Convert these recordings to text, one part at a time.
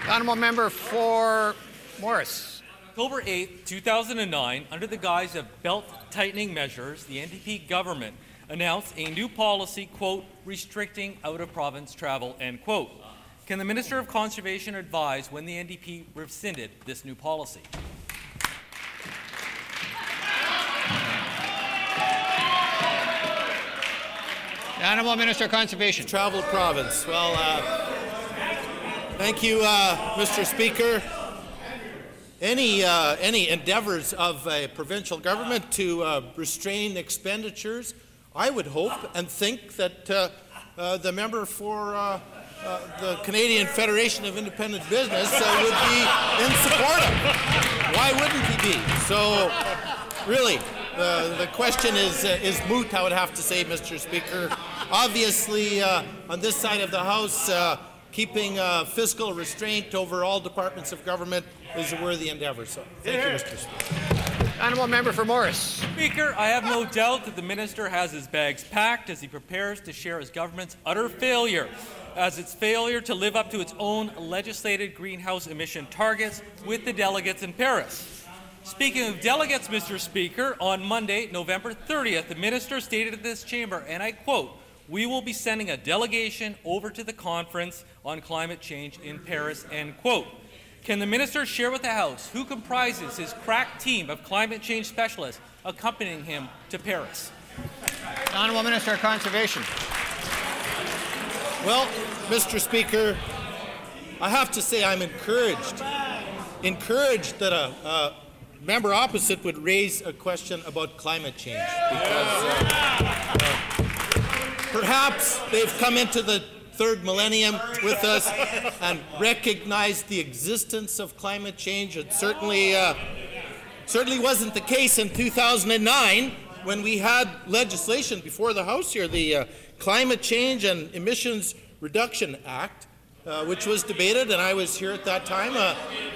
The honourable member for Morris. October 8, 2009, under the guise of belt-tightening measures, the NDP government announced a new policy, quote, restricting out-of-province travel, end quote. Can the Minister of Conservation advise when the NDP rescinded this new policy? The Honourable Minister of Conservation. Travel province. Well, thank you, Mr. Speaker. Any endeavours of a provincial government to restrain expenditures, I would hope and think that the member for the Canadian Federation of Independent Business would be in support of. Why wouldn't he be? So, really, the question is moot, I would have to say, Mr. Speaker. Obviously, on this side of the House, keeping fiscal restraint over all departments of government is a worthy endeavour. So, thank you, Mr. Speaker. Honourable member for Morris. Speaker, I have no doubt that the minister has his bags packed as he prepares to share his government's utter failure, as its failure to live up to its own legislated greenhouse emission targets with the delegates in Paris. Speaking of delegates, Mr. Speaker, on Monday, November 30th, the minister stated at this chamber, and I quote, "We will be sending a delegation over to the conference on climate change in Paris," end quote. Can the minister share with the House who comprises his crack team of climate change specialists accompanying him to Paris? The Honourable Minister of Conservation. Well, Mr. Speaker, I have to say I'm encouraged that a member opposite would raise a question about climate change, because perhaps they've come into the third millennium with us and recognized the existence of climate change. It certainly wasn't the case in 2009 when we had legislation before the House here, the Climate Change and Emissions Reduction Act, which was debated, and I was here at that time.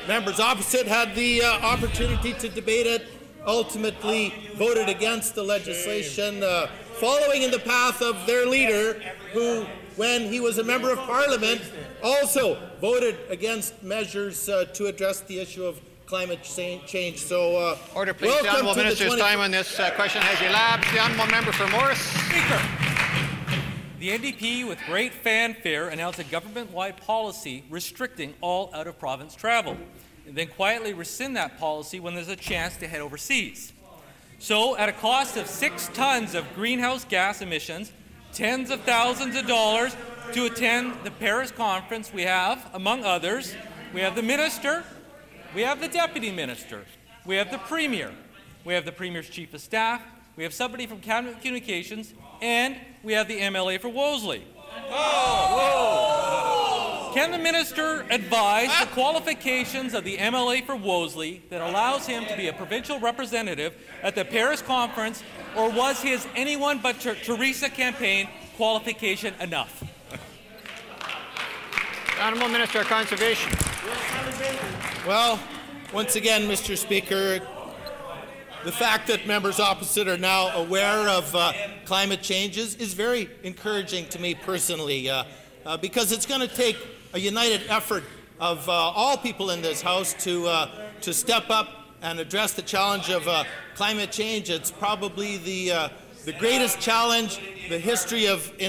Members opposite had the opportunity to debate it, ultimately voted against the legislation, following in the path of their leader, who, when he was a member of Parliament, also voted against measures to address the issue of climate change. So, order, please. The Honourable Minister's time on this question has elapsed. The Honourable Member for Morris. Speaker, the NDP, with great fanfare, announced a government-wide policy restricting all out-of-province travel, and then quietly rescind that policy when there's a chance to head overseas. So, at a cost of 6 tons of greenhouse gas emissions, tens of thousands of dollars to attend the Paris conference, we have, among others, we have the minister, we have the deputy minister, we have the premier, we have the premier's chief of staff, we have somebody from cabinet communications, and we have the MLA for Wolseley. Can the minister advise the qualifications of the MLA for Wolseley that allows him to be a provincial representative at the Paris conference, or was his anyone but Teresa campaign qualification enough? The Honourable Minister of Conservation. well, once again, Mr. Speaker, the fact that members opposite are now aware of climate changes is very encouraging to me personally, because it's going to take a united effort of all people in this House to step up and address the challenge of climate change. It's probably the greatest challenge in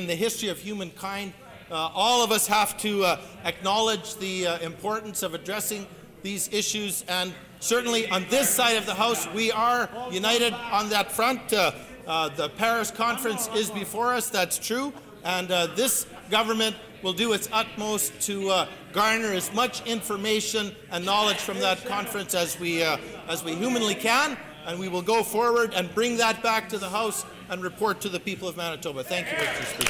the history of humankind. All of us have to acknowledge the importance of addressing these issues, and certainly on this side of the House we are united on that front. The Paris conference is before us, that's true, and this government will do its utmost to garner as much information and knowledge from that conference as we humanly can, and we will go forward and bring that back to the House and report to the people of Manitoba. Thank you, Mr. Speaker.